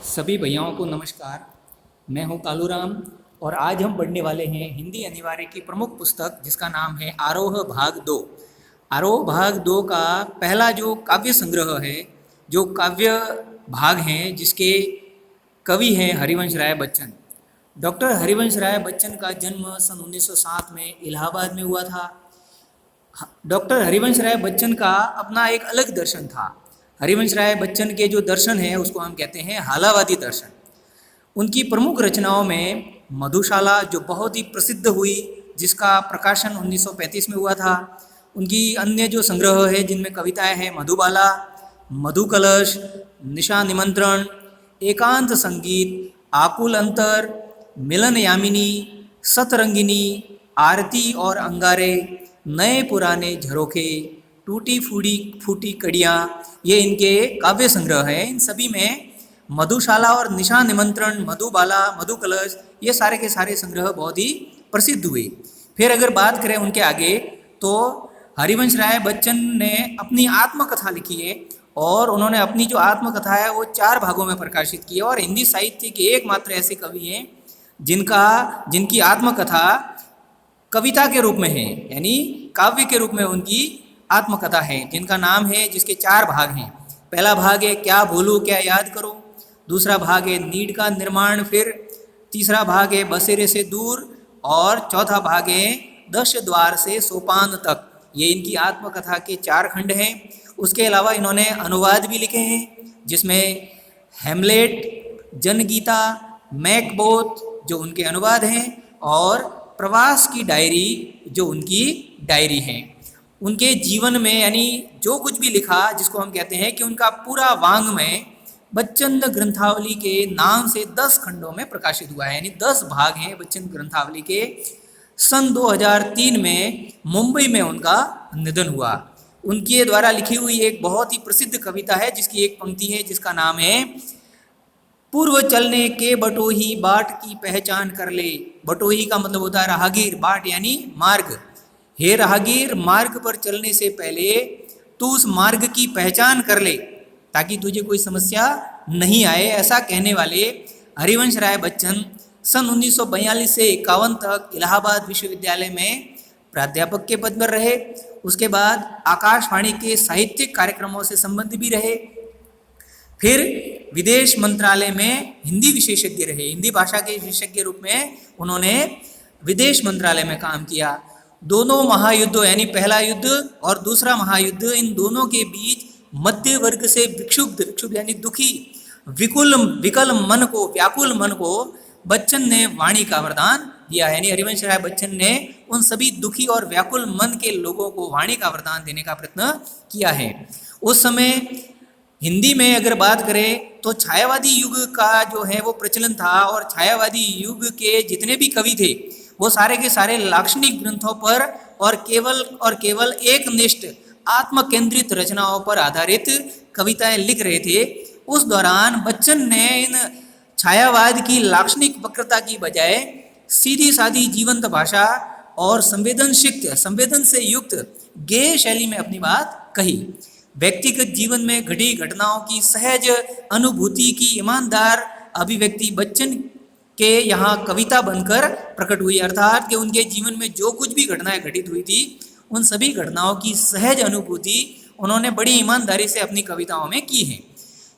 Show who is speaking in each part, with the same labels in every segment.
Speaker 1: सभी भैयाओं को नमस्कार। मैं हूं कालूराम और आज हम पढ़ने वाले हैं हिंदी अनिवार्य की प्रमुख पुस्तक जिसका नाम है आरोह भाग 2। आरोह भाग 2 का पहला जो काव्य संग्रह है, जो काव्य भाग हैं जिसके कवि हैं हरिवंश राय बच्चन। डॉक्टर हरिवंश राय बच्चन का जन्म सन 1907 में इलाहाबाद में हुआ था। डॉक्टर हरिवंश राय बच्चन का अपना एक अलग दर्शन था। हरिवंश राय बच्चन के जो दर्शन है उसको हम कहते हैं हालावादी दर्शन। उनकी प्रमुख रचनाओं में मधुशाला जो बहुत ही प्रसिद्ध हुई, जिसका प्रकाशन 1935 में हुआ था। उनकी अन्य जो संग्रह है जिनमें कविताएं हैं मधुबाला, मधुकलश, निशा निमंत्रण, एकांत संगीत, आकुल अंतर, मिलन यामिनी, सतरंगिनी, आरती और अंगारे, नए पुराने झरोखे, टूटी फूटी फूटी कड़ियाँ, ये इनके काव्य संग्रह हैं। इन सभी में मधुशाला और निशा निमंत्रण, मधुबाला, मधुकलश, ये सारे के सारे संग्रह बहुत ही प्रसिद्ध हुए। फिर अगर बात करें उनके आगे तो हरिवंश राय बच्चन ने अपनी आत्मकथा लिखी है और उन्होंने अपनी जो आत्मकथा है वो 4 भागों में प्रकाशित की है। और हिंदी साहित्य के एकमात्र ऐसे कवि हैं जिनकी आत्मकथा कविता के रूप में है, यानी काव्य के रूप में उनकी आत्मकथा है, जिनका नाम है, जिसके 4 भाग हैं। पहला भाग है क्या भूलूं क्या याद करो, दूसरा भाग है नीड का निर्माण, फिर तीसरा भाग है बसेरे से दूर और चौथा भाग है दश द्वार से सोपान तक। ये इनकी आत्मकथा के 4 खंड हैं। उसके अलावा इन्होंने अनुवाद भी लिखे हैं जिसमें हेमलेट, जनगीता, मैकबोथ जो उनके अनुवाद हैं और प्रवास की डायरी जो उनकी डायरी है। उनके जीवन में यानी जो कुछ भी लिखा, जिसको हम कहते हैं कि उनका पूरा वाङ्मय बच्चन ग्रंथावली के नाम से 10 खंडों में प्रकाशित हुआ है, यानी 10 भाग हैं बच्चन ग्रंथावली के। सन 2003 में मुंबई में उनका निधन हुआ। उनके द्वारा लिखी हुई एक बहुत ही प्रसिद्ध कविता है जिसकी एक पंक्ति है जिसका नाम है पूर्व चलने के बटोही बाट की पहचान कर ले। बटोही का मतलब होता है राहगीर, बाट यानी मार्ग। हे राहगीर, मार्ग पर चलने से पहले तू उस मार्ग की पहचान कर ले ताकि तुझे कोई समस्या नहीं आए। ऐसा कहने वाले हरिवंश राय बच्चन सन 1942 से 51 तक इलाहाबाद विश्वविद्यालय में प्राध्यापक के पद पर रहे। उसके बाद आकाशवाणी के साहित्यिक कार्यक्रमों से संबंध भी रहे। फिर विदेश मंत्रालय में हिंदी विशेषज्ञ रहे, हिंदी भाषा के विशेषज्ञ रूप में उन्होंने विदेश मंत्रालय में काम किया। दोनों महायुद्धों यानी पहला युद्ध और दूसरा महायुद्ध, इन दोनों के बीच मध्य वर्ग से विक्षुब्ध यानी दुखी, विकल मन को, व्याकुल मन को बच्चन ने वाणी का वरदान दिया। यानी हरिवंश राय बच्चन ने उन सभी दुखी और व्याकुल मन के लोगों को वाणी का वरदान देने का प्रयत्न किया है। उस समय हिंदी में अगर बात करें तो छायावादी युग का जो है वो प्रचलन था और छायावादी युग के जितने भी कवि थे वो सारे के सारे लाक्षणिक ग्रंथों पर और केवल एक निष्ठ आत्म केंद्रित रचनाओं पर आधारित कविताएं लिख रहे थे। उस दौरान बच्चन ने इन छायावाद की लाक्षणिक वक्रता की बजाय सीधी सादी जीवंत भाषा और संवेदन से युक्त गेय शैली में अपनी बात कही। व्यक्तिगत जीवन में घटी घटनाओं की सहज अनुभूति की ईमानदार अभिव्यक्ति बच्चन के यहाँ कविता बनकर प्रकट हुई। अर्थात कि उनके जीवन में जो कुछ भी घटनाएं घटित हुई थी उन सभी घटनाओं की सहज अनुभूति उन्होंने बड़ी ईमानदारी से अपनी कविताओं में की है।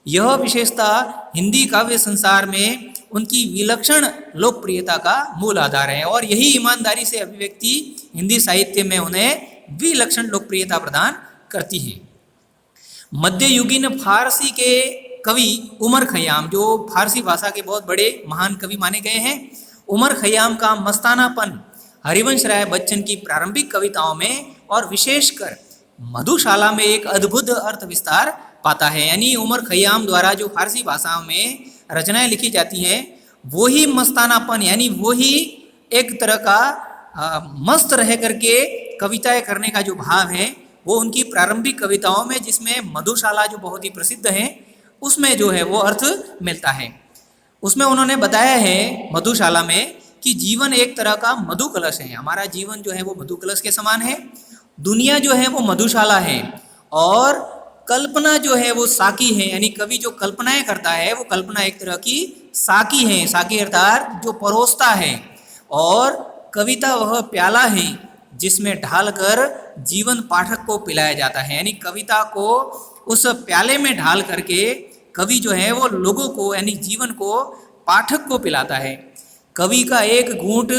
Speaker 1: यह विशेषता हिंदी काव्य संसार में उनकी विलक्षण लोकप्रियता का मूल आधार है और यही ईमानदारी से अभिव्यक्ति हिंदी साहित्य में उन्हें विलक्षण लोकप्रियता प्रदान करती है। मध्ययुगीन फारसी के कवि उमर खयाम, जो फारसी भाषा के बहुत बड़े महान कवि माने गए हैं, उमर खयाम का मस्तानापन हरिवंश राय बच्चन की प्रारंभिक कविताओं में और विशेषकर मधुशाला में एक अद्भुत अर्थ विस्तार पाता है। यानी उमर खयाम द्वारा जो फारसी भाषा में रचनाएं लिखी जाती हैं वही मस्तानापन यानी वही एक तरह का मस्त रह करके कविताएं करने का जो भाव है वो उनकी प्रारंभिक कविताओं में, जिसमें मधुशाला जो बहुत ही प्रसिद्ध है उसमें जो है वो अर्थ मिलता है। उसमें उन्होंने बताया है मधुशाला में कि जीवन एक तरह का मधुकलश है। हमारा जीवन जो है वो मधुकलश के समान है, दुनिया जो है वो मधुशाला है और कल्पना जो है वो साकी है, यानी कवि जो कल्पनाएं करता है वो कल्पना एक तरह की साकी है। साकी अर्थात जो परोसता है, और कविता वह प्याला है जिसमें ढालकर जीवन पाठक को पिलाया जाता है। यानी कविता को उस प्याले में ढाल करके कवि जो है वो लोगों को, यानी जीवन को, पाठक को पिलाता है। कवि का एक घूंट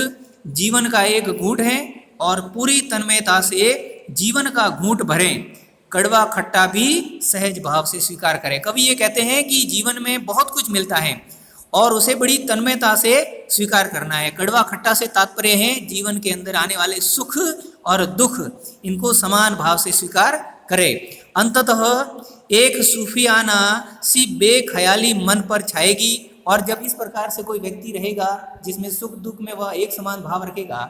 Speaker 1: जीवन का एक घूंट है, और पूरी तन्मयता से जीवन का घूंट भरें, कड़वा खट्टा भी सहज भाव से स्वीकार करें। कवि ये कहते हैं कि जीवन में बहुत कुछ मिलता है और उसे बड़ी तन्मयता से स्वीकार करना है। कड़वा खट्टा से तात्पर्य है जीवन के अंदर आने वाले सुख और दुख, इनको समान भाव से स्वीकार करे। अंततः एक सूफियाना सी बेख्याली मन पर छाएगी, और जब इस प्रकार से कोई व्यक्ति रहेगा जिसमें सुख दुख में वह एक समान भाव रखेगा,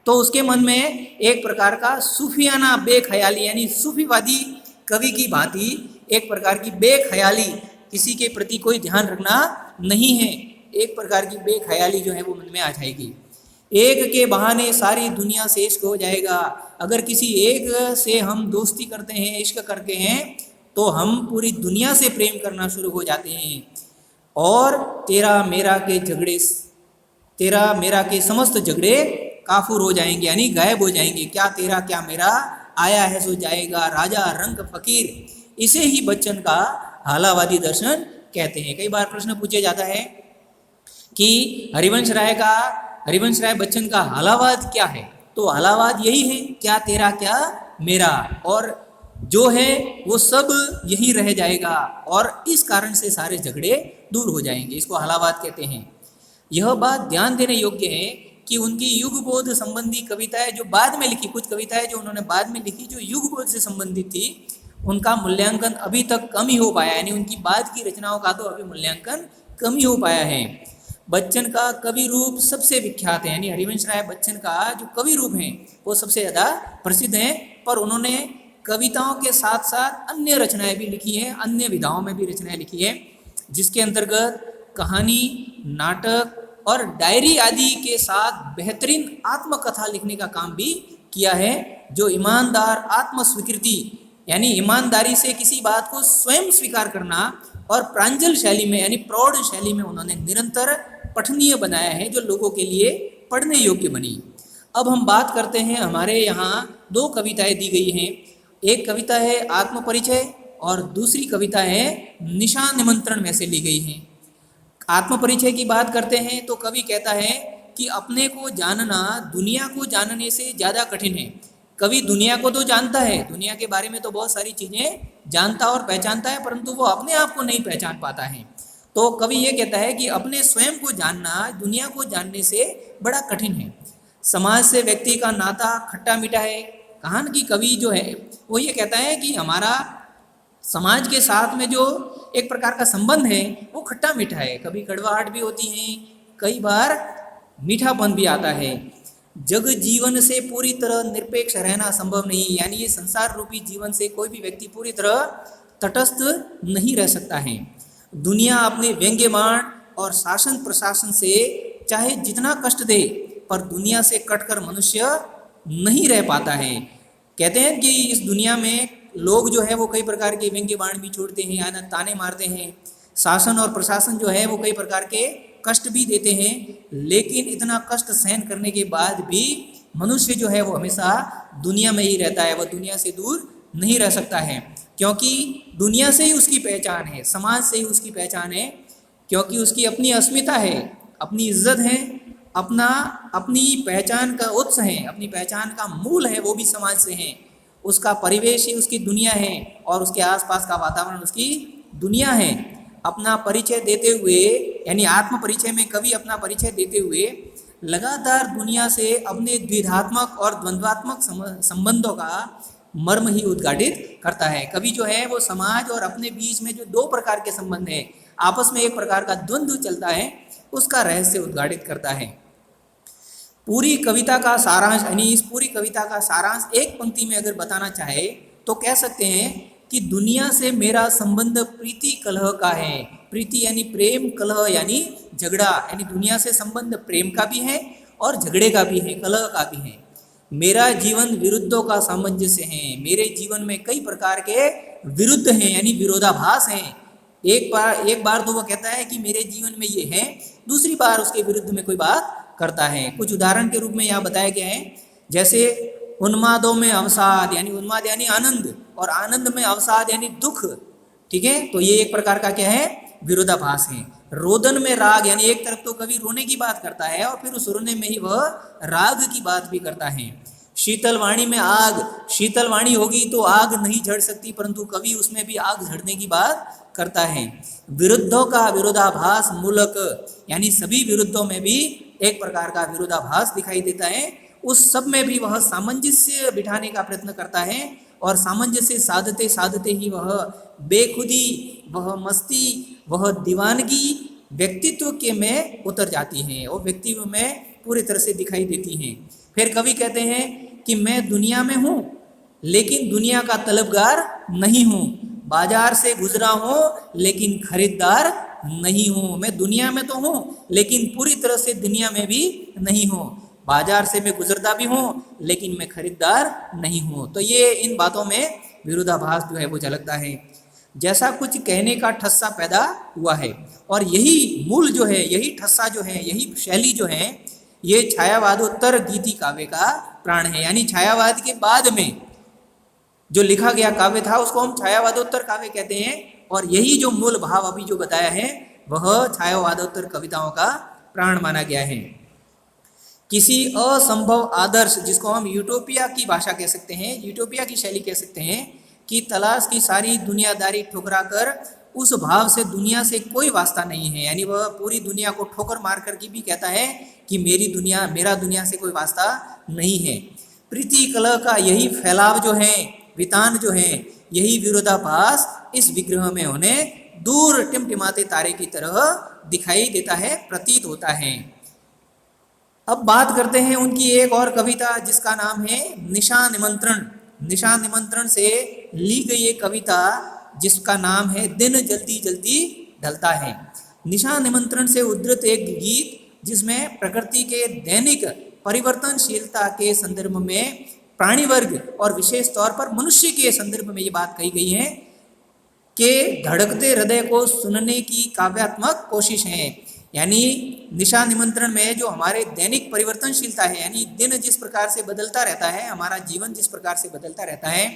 Speaker 1: तो उसके मन में एक प्रकार का सूफियाना बेख्याली, यानी सूफीवादी कवि की भांति एक प्रकार की बेख्याली, किसी के प्रति कोई ध्यान रखना नहीं है, एक प्रकार की बेख्याली जो है वो मन में आ जाएगी। एक के बहाने सारी दुनिया से इश्क हो जाएगा। अगर किसी एक से हम दोस्ती करते हैं, इश्क करते हैं, तो हम पूरी दुनिया से प्रेम करना शुरू हो जाते हैं, और तेरा मेरा के समस्त झगड़े काफूर हो जाएंगे, यानी गायब हो जाएंगे। क्या तेरा क्या मेरा, आया है सो जाएगा, राजा रंग फकीर। इसे ही बच्चन का हालावादी दर्शन कहते हैं। कई बार प्रश्न पूछा जाता है कि हरिवंश राय बच्चन का हालावाद क्या है, तो हालावाद यही है, क्या तेरा क्या मेरा, और जो है वो सब यही रह जाएगा, और इस कारण से सारे झगड़े दूर हो जाएंगे। इसको हालावाद कहते हैं। यह बात ध्यान देने योग्य है कि उनकी युगबोध संबंधी कविताएं जो बाद में लिखी, कुछ कविताएं जो उन्होंने बाद में लिखी जो युगबोध से संबंधित थी, उनका मूल्यांकन अभी तक कम ही हो पाया, यानी उनकी बाद की रचनाओं का तो अभी मूल्यांकन कम ही हो पाया है। बच्चन का कवि रूप सबसे विख्यात है, यानी हरिवंश राय बच्चन का जो कवि रूप है वो सबसे ज़्यादा प्रसिद्ध है, पर उन्होंने कविताओं के साथ साथ अन्य रचनाएं भी लिखी हैं, अन्य विधाओं में भी रचनाएं लिखी है, जिसके अंतर्गत कहानी, नाटक और डायरी आदि के साथ बेहतरीन आत्मकथा लिखने का काम भी किया है, जो ईमानदार आत्मस्वीकृति, यानी ईमानदारी से किसी बात को स्वयं स्वीकार करना, और प्रांजल शैली में, यानी प्रौढ़ शैली में उन्होंने निरंतर पठनीय बनाया है, जो लोगों के लिए पढ़ने योग्य बनी। अब हम बात करते हैं, हमारे यहाँ दो कविताएं दी गई हैं। एक कविता है आत्मपरिचय, और दूसरी कविता है निशा निमंत्रण में से ली गई है। आत्मपरिचय की बात करते हैं तो कवि कहता है कि अपने को जानना दुनिया को जानने से ज़्यादा कठिन है। कवि दुनिया को तो जानता है, दुनिया के बारे में तो बहुत सारी चीज़ें जानता और पहचानता है, परंतु वो अपने आप को नहीं पहचान पाता है। तो कवि ये कहता है कि अपने स्वयं को जानना दुनिया को जानने से बड़ा कठिन है। समाज से व्यक्ति का नाता खट्टा मीठा है। कहान की कवि जो है वो ये कहता है कि हमारा समाज के साथ में जो एक प्रकार का संबंध है वो खट्टा मीठा है, कभी कड़वाहट भी होती है, कई बार मीठापन भी आता है। जग जीवन से पूरी तरह निरपेक्ष रहना संभव नहीं, यानी ये संसार रूपी जीवन से कोई भी व्यक्ति पूरी तरह तटस्थ नहीं रह सकता है। दुनिया अपने व्यंग्यबाण और शासन प्रशासन से चाहे जितना कष्ट दे, पर दुनिया से कटकर मनुष्य नहीं रह पाता है। कहते हैं कि इस दुनिया में लोग जो है वो कई प्रकार के व्यंग्य बाण भी छोड़ते हैं, यानी ताने मारते हैं। शासन और प्रशासन जो है वो कई प्रकार के कष्ट भी देते हैं, लेकिन इतना कष्ट सहन करने के बाद भी मनुष्य जो है वो हमेशा दुनिया में ही रहता है, वह दुनिया से दूर नहीं रह सकता है, क्योंकि दुनिया से ही उसकी पहचान है, समाज से ही उसकी पहचान है, क्योंकि उसकी अपनी अस्मिता है, अपनी इज्जत है, अपनी पहचान का उत्स है, अपनी पहचान का मूल है, वो भी समाज से है। उसका परिवेश ही उसकी दुनिया है, और उसके आसपास का वातावरण उसकी दुनिया है। अपना परिचय देते हुए, यानी आत्म परिचय में कवि अपना परिचय देते हुए लगातार दुनिया से अपने द्विधात्मक और द्वंद्वात्मक संबंधों का मर्म ही उद्घाटित करता है। कवि जो है वो समाज और अपने बीच में जो दो प्रकार के संबंध है, आपस में एक प्रकार का द्वंद्व चलता है, उसका रहस्य उद्घाटित करता है। पूरी कविता का सारांश, यानी इस पूरी कविता का सारांश एक पंक्ति में अगर बताना चाहे तो कह सकते हैं कि दुनिया से मेरा संबंध प्रीति कलह का है। प्रीति यानी प्रेम, कलह यानी झगड़ा, यानी दुनिया से संबंध प्रेम का भी है और झगड़े का भी है, कलह का भी है। मेरा जीवन विरुद्धों का सामंजस्य है, मेरे जीवन में कई प्रकार के विरुद्ध हैं, यानी विरोधाभास हैं। एक बार तो वो कहता है कि मेरे जीवन में ये है, दूसरी बार उसके विरुद्ध में कोई बात करता है। कुछ उदाहरण के रूप में यहाँ बताया गया है, जैसे उन्मादों में अवसाद, यानी उन्माद यानी आनंद, और आनंद में अवसाद यानी दुख। ठीक है, तो ये एक प्रकार का क्या है, विरोधाभास है। रोदन में राग, यानी एक तरफ तो कवि रोने की बात करता है और फिर उस रोने में ही वह राग की बात भी करता है। शीतल वाणी में आग, शीतल वाणी होगी तो आग नहीं झड़ सकती, परंतु कवि उसमें भी आग झड़ने की बात करता है। विरुद्धों का विरोधाभास मूलक, यानी सभी विरुद्धों में भी एक प्रकार का विरोधाभास दिखाई देता है। उस सब में भी वह सामंजस्य बिठाने का प्रयत्न करता है, और सामंजस्य साधते साधते ही वह बेखुदी, वह मस्ती, वह दीवानगी व्यक्तित्व के में उतर जाती हैं और व्यक्तित्व में पूरी तरह से दिखाई देती हैं। फिर कवि कहते हैं कि मैं दुनिया में हूँ लेकिन दुनिया का तलबगार नहीं हूँ, बाजार से गुजरा हूँ लेकिन खरीदार नहीं हूँ। मैं दुनिया में तो हूँ लेकिन पूरी तरह से दुनिया में भी नहीं हूँ, बाजार से मैं गुजरता भी हूँ लेकिन मैं खरीदार नहीं हूँ। तो ये इन बातों में विरोधाभास जो है वो झलकता है। जैसा कुछ कहने का ठस्सा पैदा हुआ है, और यही मूल जो है, यही ठस्सा जो है, यही शैली जो है, ये छायावादोत्तर गीति काव्य का प्राण है। यानी छायावाद के बाद में जो लिखा गया काव्य था उसको हम छायावादोत्तर काव्य कहते हैं, और यही जो मूल भाव अभी जो बताया है वह छायावादोत्तर कविताओं का प्राण माना गया है। किसी असंभव आदर्श, जिसको हम यूटोपिया की भाषा कह सकते हैं, यूटोपिया की शैली कह सकते हैं, कि तलाश की सारी दुनियादारी ठुकरा कर उस भाव से दुनिया से कोई वास्ता नहीं है। यानी वह पूरी दुनिया को ठोकर मार कर के भी कहता है कि मेरा दुनिया से कोई वास्ता नहीं है। प्रीति कलह का यही फैलाव जो है, वितान जो है, यही विरोधाभास इस विग्रह में उन्हें दूर टिमटिमाते तारे की तरह दिखाई देता है, प्रतीत होता है। अब बात करते हैं उनकी एक और कविता जिसका नाम है निशा निमंत्रण। निशा निमंत्रण से ली गई एक कविता जिसका नाम है दिन जल्दी जल्दी ढलता है। निशा निमंत्रण से उद्धृत एक गीत जिसमें प्रकृति के दैनिक परिवर्तनशीलता के संदर्भ में प्राणी वर्ग और विशेष तौर पर मनुष्य के संदर्भ में ये बात कही गई है कि धड़कते हृदय को सुनने की काव्यात्मक कोशिश है। यानी निशा निमंत्रण में जो हमारे दैनिक परिवर्तनशीलता है, यानी दिन जिस प्रकार से बदलता रहता है, हमारा जीवन जिस प्रकार से बदलता रहता है,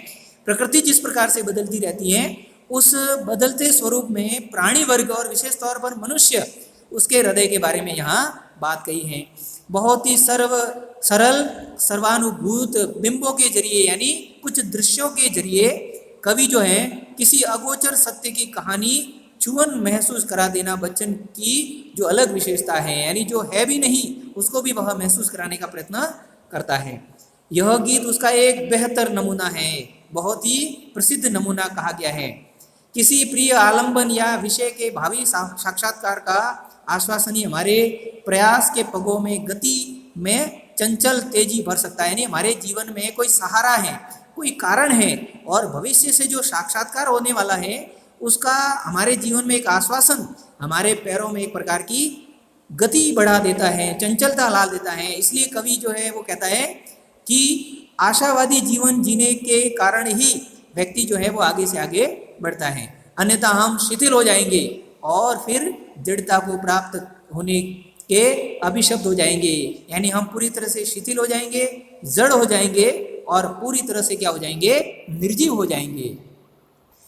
Speaker 1: प्रकृति जिस प्रकार से बदलती रहती है, उस बदलते स्वरूप में प्राणी वर्ग और विशेष तौर पर मनुष्य, उसके हृदय के बारे में यहाँ बात कही है। बहुत ही सरल सर्वानुभूत बिंबों के जरिए, यानी कुछ दृश्यों के जरिए कवि जो है किसी अगोचर सत्य की कहानी छुअन महसूस करा देना बच्चन की जो अलग विशेषता है, यानी जो है भी नहीं उसको भी वह महसूस कराने का प्रयत्न करता है। यह गीत उसका एक बेहतर नमूना है, बहुत ही प्रसिद्ध नमूना कहा गया है। किसी प्रिय आलंबन या विषय के भावी साक्षात्कार का आश्वासन ही हमारे प्रयास के पगों में गति में चंचल तेजी भर सकता है। यानी हमारे जीवन में कोई सहारा है, कोई कारण है, और भविष्य से जो साक्षात्कार होने वाला है उसका हमारे जीवन में एक आश्वासन हमारे पैरों में एक प्रकार की गति बढ़ा देता है, चंचलता ला देता है। इसलिए कवि जो है वो कहता है कि आशावादी जीवन जीने के कारण ही व्यक्ति जो है वो आगे से आगे बढ़ता है, अन्यथा हम शिथिल हो जाएंगे और फिर दृढ़ता को प्राप्त होने के अभिशप्त हो जाएंगे। यानी हम पूरी तरह से शिथिल हो जाएंगे, जड़ हो जाएंगे और पूरी तरह से क्या हो जाएंगे, निर्जीव हो जाएंगे।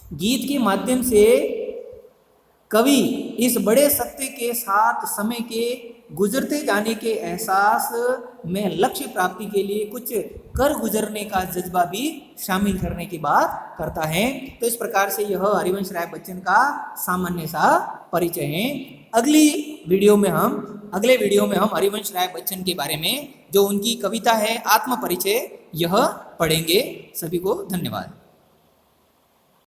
Speaker 1: गीत के माध्यम से कवि इस बड़े सत्य के साथ समय के गुजरते जाने के एहसास में लक्ष्य प्राप्ति के लिए कुछ कर गुजरने का जज्बा भी शामिल करने की बात करता है। तो इस प्रकार से यह हरिवंश राय बच्चन का सामान्य सा परिचय है। अगले वीडियो में हम हरिवंश राय बच्चन के बारे में जो उनकी कविता है आत्म परिचय, यह पढ़ेंगे। सभी को धन्यवाद।